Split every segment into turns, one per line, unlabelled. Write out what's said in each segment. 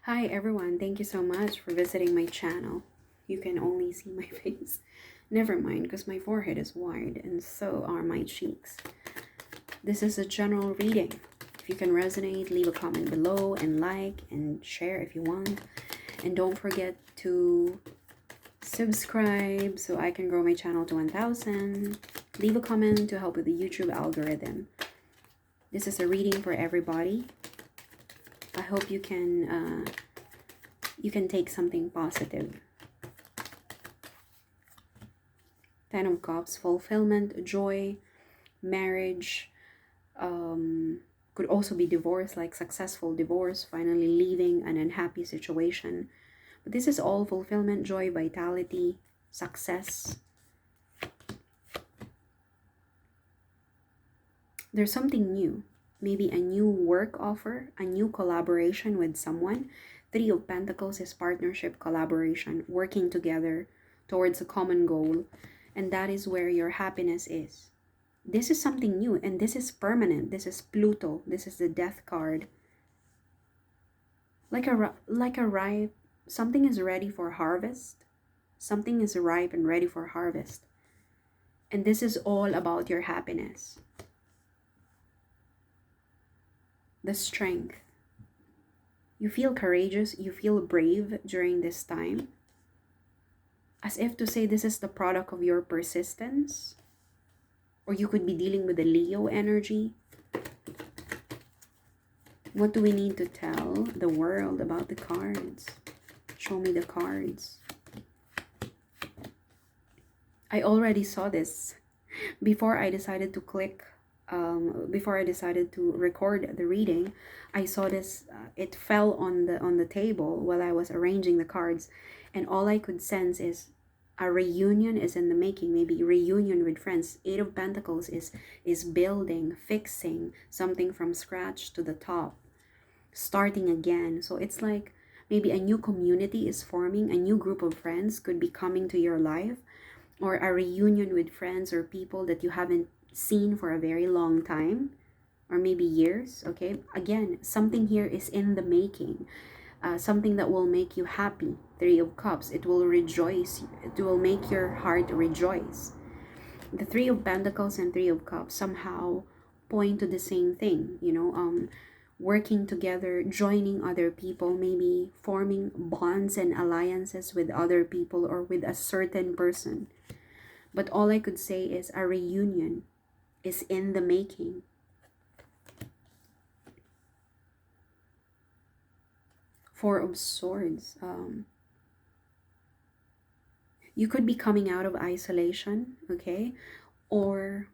Hi everyone, thank you so much for visiting my channel. You can only see my face. Never mind, because my forehead is wide and so are my cheeks. This is a general reading. If you can resonate, leave a comment below and like and share if you want. And don't forget to subscribe so I can grow my channel to 1,000. Leave a comment to help with the YouTube algorithm. This is a reading for everybody. I hope you can take something positive. Ten of Cups, fulfillment, joy, marriage, could also be divorce, like successful divorce, finally leaving an unhappy situation. But this is all fulfillment, joy, vitality, success. There's something new, maybe a new work offer, a new collaboration with someone. Three of Pentacles is partnership, collaboration, working together towards a common goal, and that is where your happiness is. This is something new, and this is permanent. This is Pluto. This is the Death card. Like a ripe, something is ready for harvest. Something is ripe and ready for harvest. And this is all about your happiness. The strength. You feel courageous, you feel brave during this time. As if to say this is the product of your persistence. Or you could be dealing with the Leo energy. What do we need to tell the world about the cards? Show me the cards. I already saw this before I decided to click. Before I decided to record the reading, I saw this. It fell on the table while I was arranging the cards, and all I could sense is a reunion is in the making. Maybe reunion with friends. Eight of Pentacles is building, fixing something from scratch to the top, starting again. So it's like maybe a new community is forming, a new group of friends could be coming to your life, or a reunion with friends or people that you haven't seen for a very long time, or maybe years. Okay, again, something here is in the making. Something that will make you happy. Three of Cups, it will rejoice, it will make your heart rejoice. The Three of Pentacles and Three of Cups somehow point to the same thing, working together, joining other people, maybe forming bonds and alliances with other people or with a certain person. But all I could say is a reunion is in the making. Four of Swords. You could be coming out of isolation, okay? Or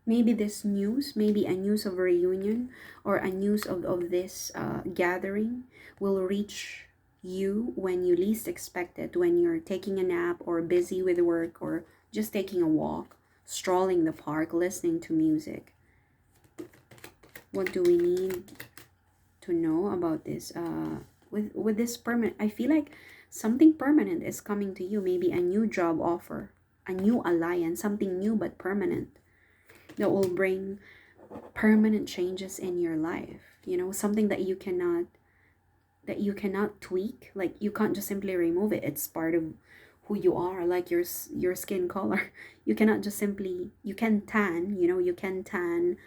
maybe this news, maybe a news of a reunion or a news of this gathering will reach you when you least expect it, when you're taking a nap or busy with work or just taking a walk, strolling the park, listening to music. What do we need to know about this? With this permanent, I feel like something permanent is coming to you. Maybe a new job offer, a new alliance, something new but permanent that will bring permanent changes in your life. Something that you cannot tweak. Like you can't just simply remove it. It's part of who you are, like your skin color. You cannot just simply, you can tan, you can tan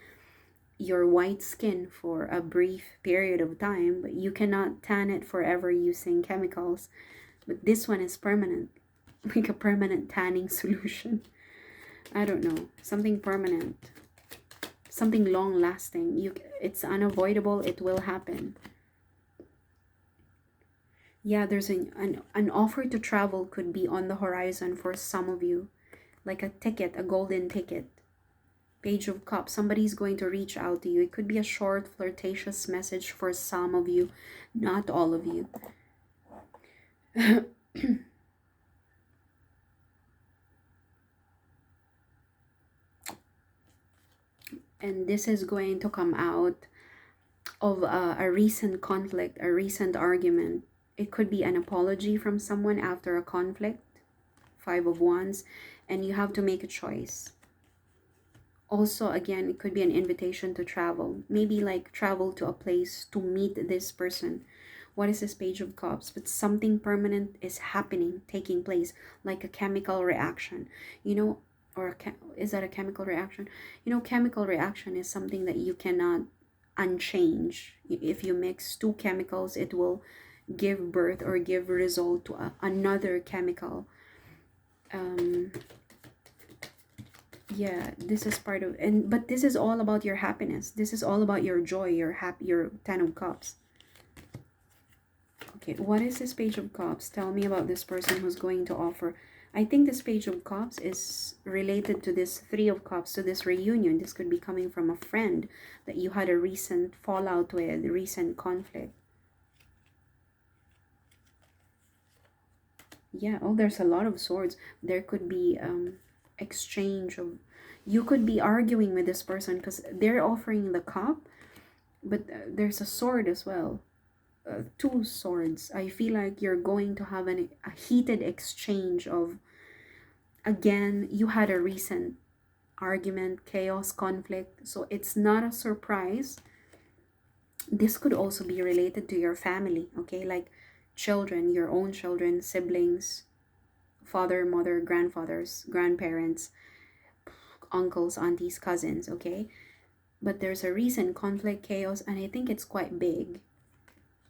your white skin for a brief period of time, but you cannot tan it forever using chemicals. But this one is permanent, like a permanent tanning solution. I don't know, something permanent, something long lasting. It's unavoidable, it will happen. Yeah, there's an offer to travel could be on the horizon for some of you, like a ticket, a golden ticket. Page of Cups, somebody's going to reach out to you. It could be a short flirtatious message for some of you, not all of you. And this is going to come out of a recent conflict, a recent argument. It could be an apology from someone after a conflict. Five of Wands, and you have to make a choice. Also, again, it could be an invitation to travel. Maybe like travel to a place to meet this person. What is this Page of Cups? But something permanent is happening, taking place, like a chemical reaction. You know, or is that a chemical reaction? You know, chemical reaction is something that you cannot unchange. If you mix two chemicals, it will give birth or give result to another chemical. Um, yeah, this is part of, and but this is all about your happiness. This is all about your joy, your happy, your 10 of cups. Okay, what is this Page of Cups? Tell me about this person who's going to offer. I think this Page of Cups is related to this 3 of Cups, to this reunion. This could be coming from a friend that you had a recent fallout with, recent conflict. Yeah, oh, there's a lot of swords. There could be exchange of, you could be arguing with this person because they're offering the cup, but there's a sword as well. 2 swords. I feel like you're going to have a heated exchange of, again, you had a recent argument, chaos, conflict, so it's not a surprise. This could also be related to your family, okay? Like children, your own children, siblings, father, mother, grandfathers, grandparents, uncles, aunties, cousins, okay? But there's a recent conflict, chaos, and I think it's quite big.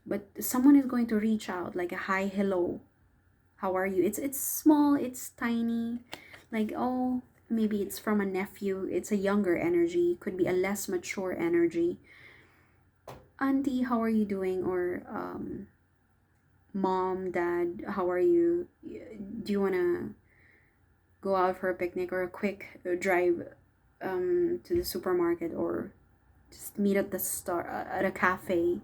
But someone is going to reach out, like a hi, hello, how are you? It's small, it's tiny, like, oh, maybe it's from a nephew. It's a younger energy, could be a less mature energy. Auntie, how are you doing? Or mom, dad, how are you? Do you want to go out for a picnic or a quick drive to the supermarket, or just meet at the star at a cafe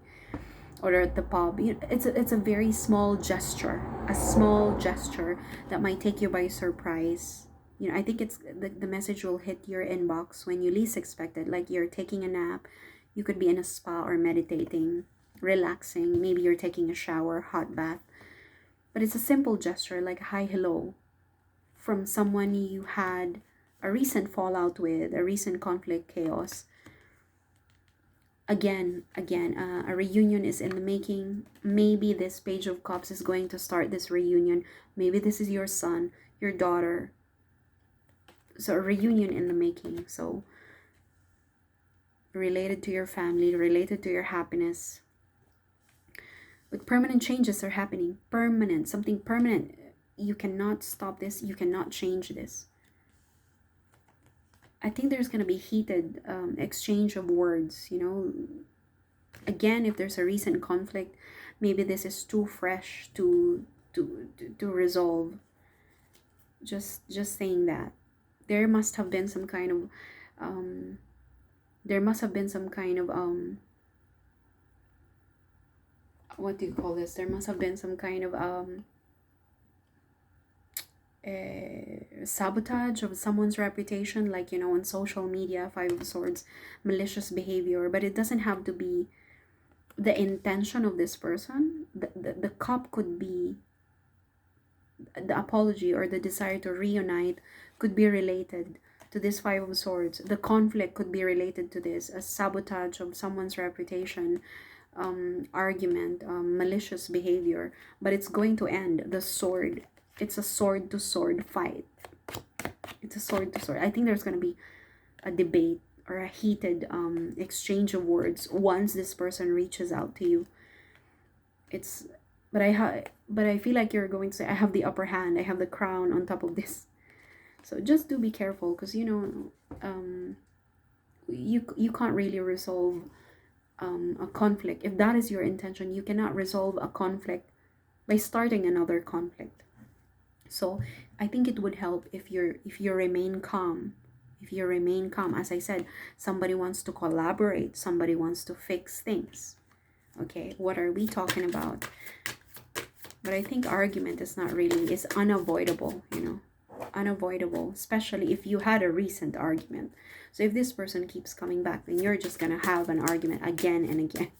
or at the pub? It's a very small gesture, a small gesture that might take you by surprise. I think it's the message will hit your inbox when you least expect it, like you're taking a nap. You could be in a spa or meditating, relaxing. Maybe you're taking a shower, hot bath. But it's a simple gesture, like hi, hello, from someone you had a recent fallout with, a recent conflict, chaos. Again, a reunion is in the making. Maybe this Page of Cups is going to start this reunion. Maybe this is your son, your daughter. So a reunion in the making. So related to your family, related to your happiness. But permanent changes are happening. Permanent, something permanent. You cannot stop this. You cannot change this. I think there's going to be heated exchange of words, Again, if there's a recent conflict, maybe this is too fresh to resolve. Just saying that. There must have been some kind of there must have been some kind of what do you call this? There must have been some kind of sabotage of someone's reputation, like on social media, 5 of Swords, malicious behavior. But it doesn't have to be the intention of this person. The cup could be the apology or the desire to reunite, could be related to this 5 of Swords. The conflict could be related to this, a sabotage of someone's reputation, argument, malicious behavior. But it's going to end. The sword, it's a sword to sword fight. It's a sword to sword. I think there's going to be a debate or a heated exchange of words once this person reaches out to you. It's but I feel like you're going to say, I have the upper hand, I have the crown on top of this. So just do be careful, because you can't really resolve a conflict. If that is your intention, you cannot resolve a conflict by starting another conflict. So I think it would help if you remain calm. If you remain calm, as I said, somebody wants to collaborate, somebody wants to fix things. Okay, what are we talking about? But I think argument is not really, is unavoidable, unavoidable, especially if you had a recent argument. So if this person keeps coming back, then you're just gonna have an argument again and again.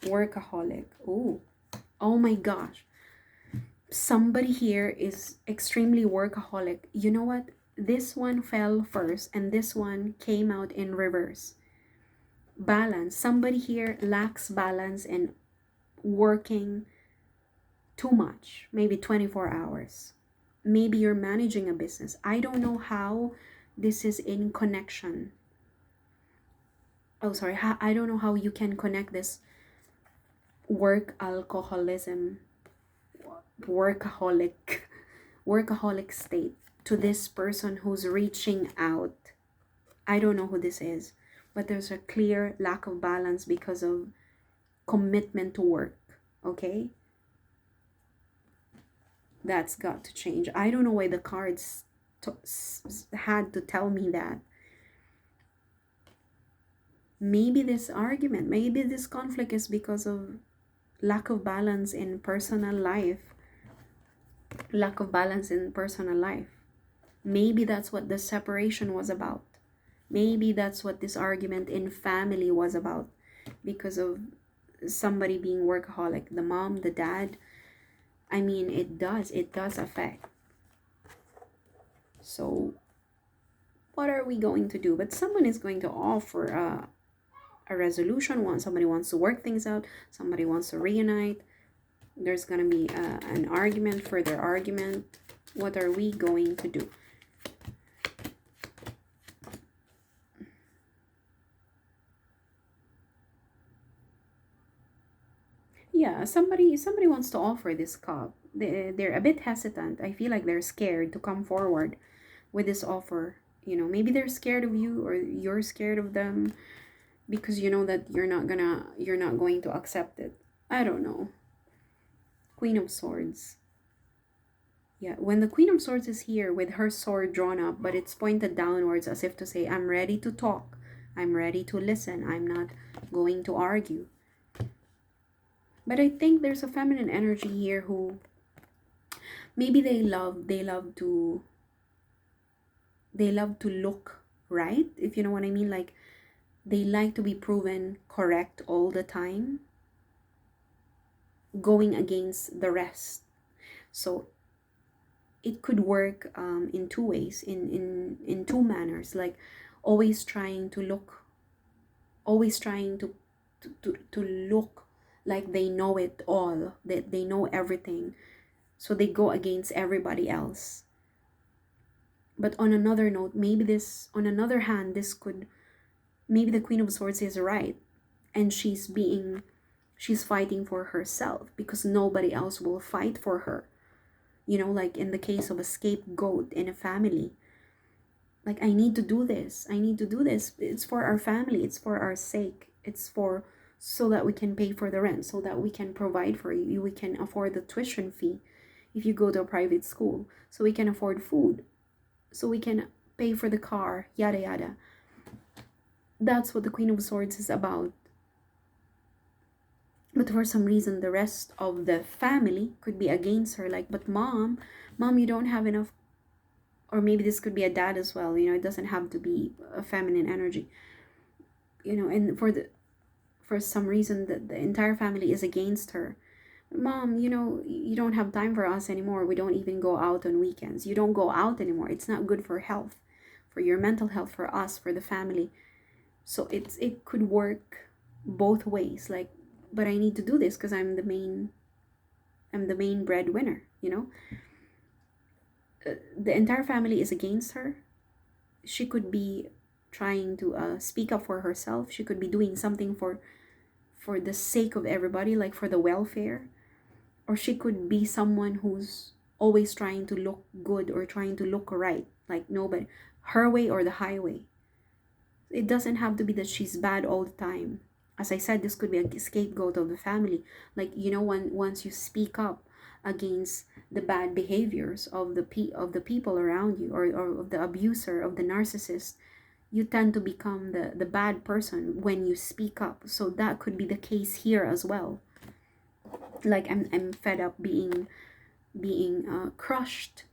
Workaholic. Oh my gosh. Somebody here is extremely workaholic. You know what? This one fell first and this one came out in reverse. Balance. Somebody here lacks balance and working too much, maybe 24 hours. Maybe you're managing a business. I don't know how this is in connection. Oh, sorry. I don't know how you can connect this work alcoholism, workaholic, workaholic state to this person who's reaching out. I don't know who this is, but there's a clear lack of balance because of commitment to work. Okay? That's got to change. I don't know why the cards had to tell me that. Maybe this argument, maybe this conflict is because of lack of balance in personal life. Lack of balance in personal life. Maybe that's what the separation was about. Maybe that's what this argument in family was about, because of somebody being workaholic, the mom, the dad. I mean, it does affect. So what are we going to do? But someone is going to offer a resolution. Somebody wants to work things out, somebody wants to reunite. There's going to be an argument, further argument. What are we going to do? Yeah, somebody wants to offer this cup. They're a bit hesitant. I feel like they're scared to come forward with this offer. Maybe they're scared of you or you're scared of them, because you know that you're not going to accept it. I don't know. Queen of Swords. Yeah, when the Queen of Swords is here with her sword drawn up, but it's pointed downwards as if to say, I'm ready to talk. I'm ready to listen. I'm not going to argue. But I think there's a feminine energy here who maybe they love to look right, if you know what I mean. Like, they like to be proven correct all the time, going against the rest. So it could work in two ways, in two manners. Like, always trying to look, always trying to look like they know it all, that they know everything, so they go against everybody else. But on another note, on another hand, maybe the Queen of Swords is right, and she's fighting for herself because nobody else will fight for her. Like in the case of a scapegoat in a family. Like, I need to do this. I need to do this. It's for our family. It's for our sake. It's for so that we can pay for the rent, so that we can provide for you. We can afford the tuition fee if you go to a private school. So we can afford food. So we can pay for the car, yada yada. That's what the Queen of Swords is about. But for some reason, the rest of the family could be against her. Like, but mom, you don't have enough. Or maybe this could be a dad as well. It doesn't have to be a feminine energy. And for some reason, the entire family is against her. Mom, you don't have time for us anymore. We don't even go out on weekends. You don't go out anymore. It's not good for health, for your mental health, for us, for the family. So it could work both ways. Like, but I need to do this because I'm the main breadwinner. The entire family is against her. She could be trying to speak up for herself. She could be doing something for the sake of everybody, like for the welfare. Or she could be someone who's always trying to look good or trying to look right, like nobody, her way or the highway. It doesn't have to be that she's bad all the time. As I said, this could be a scapegoat of the family. Like, once you speak up against the bad behaviors of the people around you, or of the abuser, of the narcissist, you tend to become the bad person when you speak up. So that could be the case here as well. Like, I'm fed up being crushed.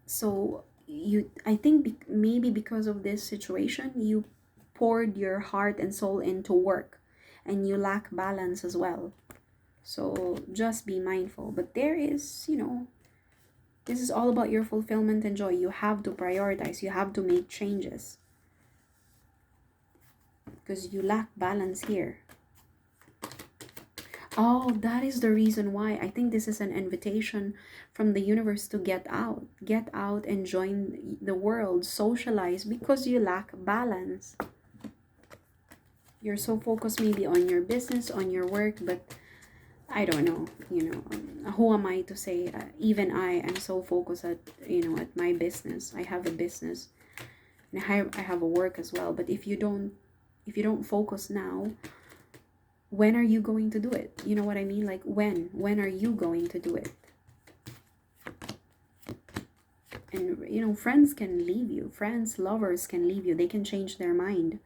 So I think maybe because of this situation, you poured your heart and soul into work, and you lack balance as well. So just be mindful. But there is, this is all about your fulfillment and joy. You have to prioritize, you have to make changes because you lack balance here. Oh, that is the reason why. I think this is an invitation from the universe to get out. Get out and join the world, socialize because you lack balance. You're so focused maybe on your business, on your work, but I don't know, who am I to say? Even I am so focused at, at my business. I have a business and I have a work as well. But if you don't focus now, when are you going to do it? You know what I mean? Like when are you going to do it? And friends can leave you. Friends, lovers can leave you. They can change their mind.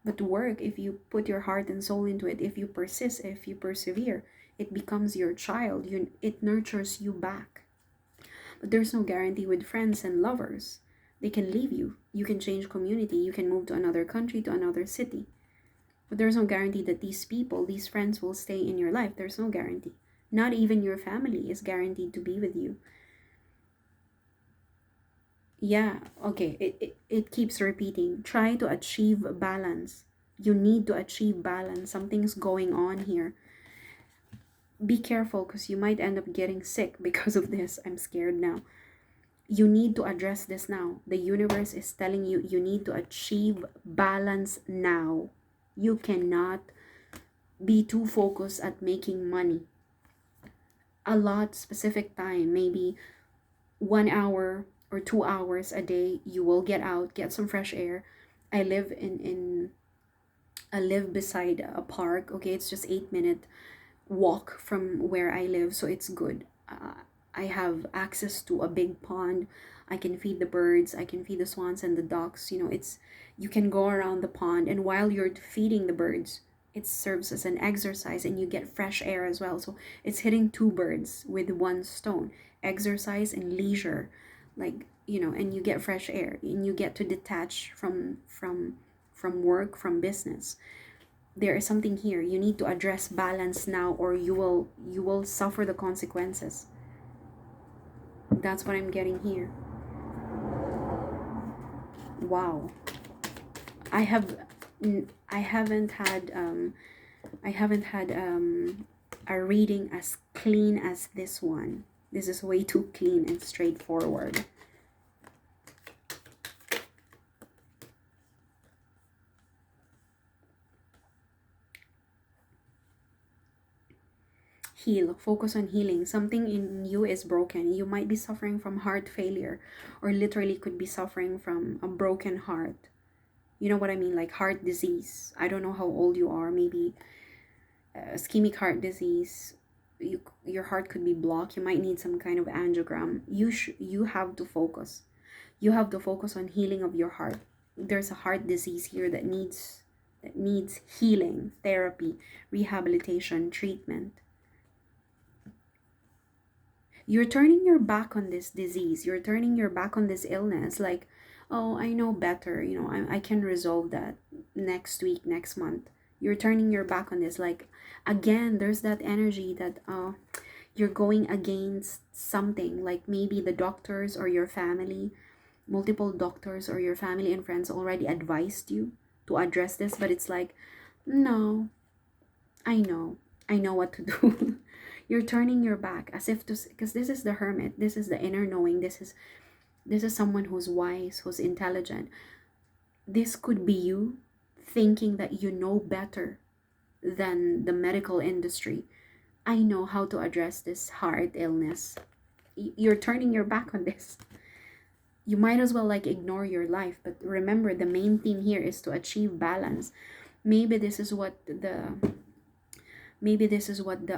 But work, if you put your heart and soul into it, if you persist, if you persevere, it becomes your child. It nurtures you back. But there's no guarantee with friends and lovers. They can leave you. You can change community. You can move to another country, to another city. But there's no guarantee that these people, these friends will stay in your life. There's no guarantee. Not even your family is guaranteed to be with you. Yeah, okay. It keeps repeating. Try to achieve balance. You need to achieve balance. Something's going on here. Be careful because you might end up getting sick because of this. I'm scared now. You need to address this now. The universe is telling you you need to achieve balance now. You cannot be too focused at making money. A lot specific time, maybe 1 hour or 2 hours a day, you will get out, get some fresh air. I live in I live beside a park. Okay, it's just 8 minute walk from where I live, so it's good. I have access to a big pond. I can feed the birds, I can feed the swans and the ducks. It's you can go around the pond, and while you're feeding the birds, it serves as an exercise and you get fresh air as well. So it's hitting two birds with one stone. Exercise and leisure. Like, and you get fresh air and you get to detach from work, from business. There is something here. You need to address balance now, or you will suffer the consequences. That's what I'm getting here. Wow. I have I haven't had a reading as clean as this one. This is way too clean and straightforward. Heal, focus on healing. Something in you is broken. You might be suffering from heart failure, or literally could be suffering from a broken heart. You know what I mean? Like heart disease. I don't know how old you are. Maybe ischemic heart disease. Your heart could be blocked. You might need some kind of angiogram. You have to focus. You have to focus on healing of your heart. There's a heart disease here that needs healing, therapy, rehabilitation, treatment. You're turning your back on this disease. You're turning your back on this illness. Like, oh, I know better. I can resolve that next week, next month. You're turning your back on this. Like, again, there's that energy that you're going against something. Like maybe the doctors or your family, multiple doctors or your family and friends already advised you to address this. But it's like, no, I know. I know what to do. You're turning your back as if to, because this is the hermit. This is the inner knowing. This is someone who's wise, who's intelligent. This could be you thinking that you know better than the medical industry. I know how to address this heart illness. You're turning your back on this. You might as well like ignore your life, but remember the main theme here is to achieve balance. Maybe this is what the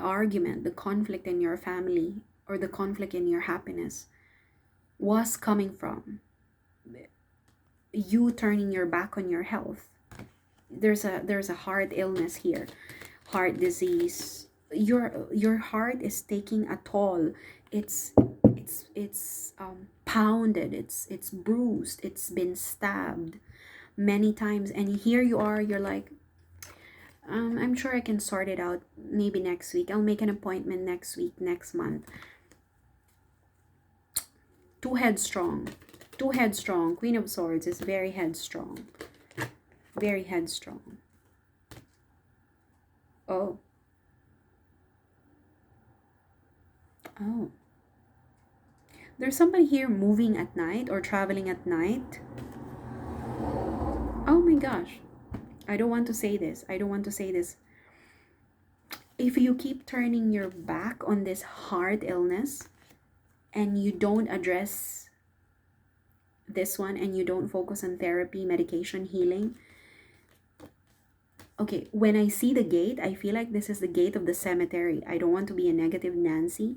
argument, the conflict in your family, or the conflict in your happiness was coming from. You turning your back on your health. There's a heart illness here, heart disease. Your heart is taking a toll. It's pounded. It's bruised. It's been stabbed many times, and here you are. You're like, I'm sure I can sort it out maybe next week. I'll make an appointment next week, next month. Too headstrong. Too headstrong. Queen of Swords is very headstrong. Very headstrong. Oh. Oh. There's somebody here moving at night or traveling at night. Oh my gosh. I don't want to say this. I don't want to say this. If you keep turning your back on this heart illness and you don't address this one and you don't focus on therapy, medication, healing. Okay, when I see the gate, I feel like this is the gate of the cemetery. I don't want to be a negative Nancy.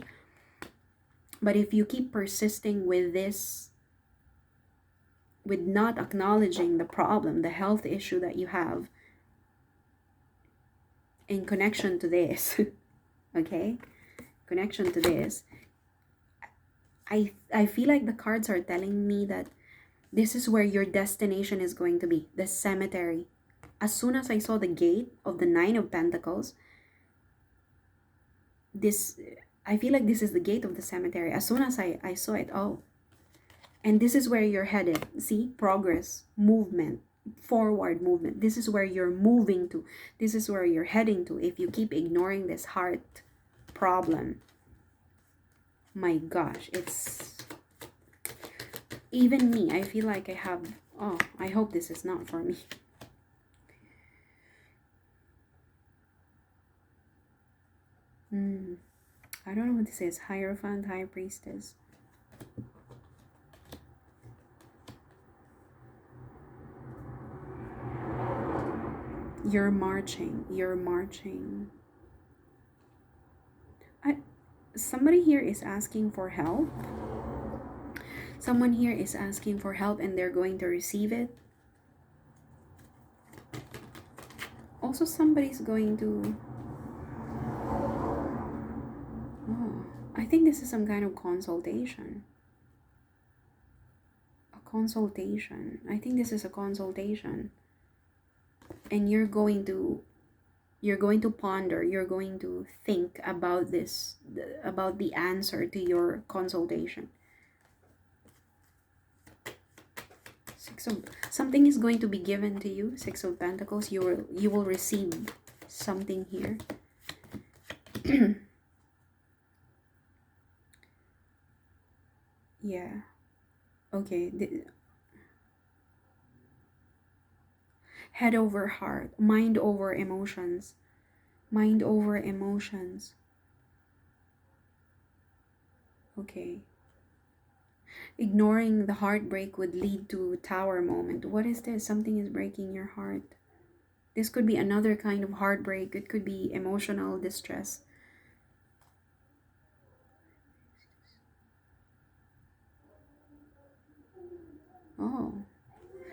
But if you keep persisting with this, with not acknowledging the problem, the health issue that you have in connection to this, okay? Connection to this, I feel like the cards are telling me that this is where your destination is going to be, the cemetery. As soon as I saw the gate of the Nine of Pentacles, I feel like this is the gate of the cemetery. As soon as I saw it, oh, and this is where you're headed. See, progress, movement, forward movement. This is where you're moving to. This is where you're heading to. If you keep ignoring this heart problem, my gosh, it's even me. I feel like I have, oh, I hope this is not for me. I don't know what this is. Hierophant, High Priestess. You're marching. You're marching. Somebody here is asking for help. Someone here is asking for help and they're going to receive it. Also, somebody's going to... Oh, I think this is some kind of consultation. A consultation. I think this is a consultation. And you're going to ponder, you're going to think about this, about the answer to your consultation. Something is going to be given to you. Six of Pentacles. You will receive something here. Yeah. Okay. Head over heart, mind over emotions. Mind over emotions. Okay. Ignoring the heartbreak would lead to Tower moment. What is this? Something is breaking your heart. This could be another kind of heartbreak. It could be emotional distress. Oh.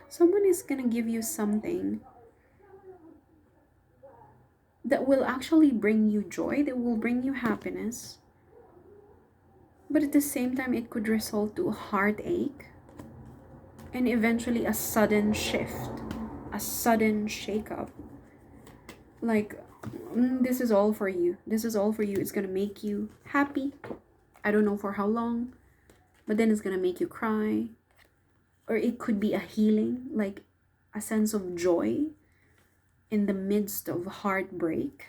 Someone is gonna give you something that will actually bring you joy, that will bring you happiness. But at the same time, it could result to a heartache and eventually a sudden shift, a sudden shakeup. Like, this is all for you. This is all for you. It's gonna make you happy. I don't know for how long, but then it's gonna make you cry. Or it could be a healing, like a sense of joy in the midst of heartbreak.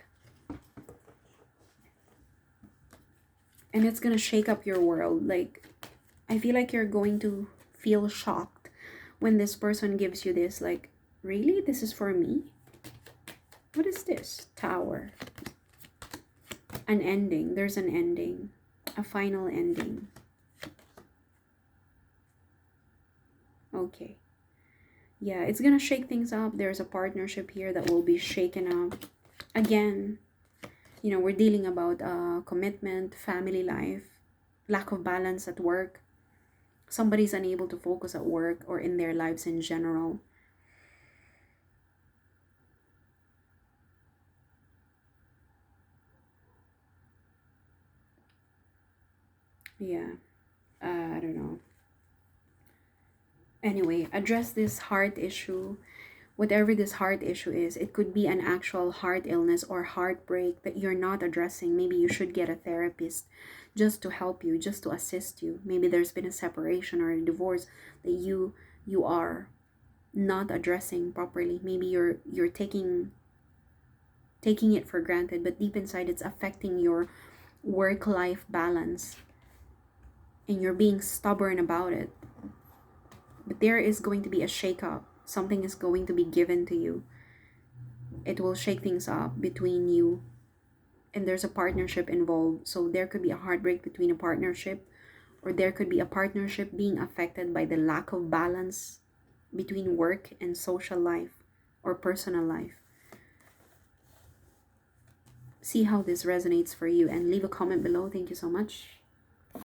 And it's gonna shake up your world. Like, I feel like you're going to feel shocked when this person gives you this. Like, really? This is for me? What is this? Tower. An ending. There's an ending. A final ending. Okay. Yeah, it's gonna shake things up. There's a partnership here that will be shaken up. Again, you know, we're dealing about commitment, family life, lack of balance at work. Somebody's unable to focus at work or in their lives in general. Yeah, I don't know. Anyway, address this heart issue Whatever this heart issue is, it could be an actual heart illness or heartbreak that you're not addressing. Maybe you should get a therapist just to help you, just to assist you. Maybe there's been a separation or a divorce that you are not addressing properly. Maybe you're taking it for granted, but deep inside it's affecting your work life balance, and you're being stubborn about it. But there is going to be a shake up. Something is going to be given to you. It will shake things up between you, and there's a partnership involved. So there could be a heartbreak between a partnership, or there could be a partnership being affected by the lack of balance between work and social life or personal life. See how this resonates for you and leave a comment below. Thank you so much.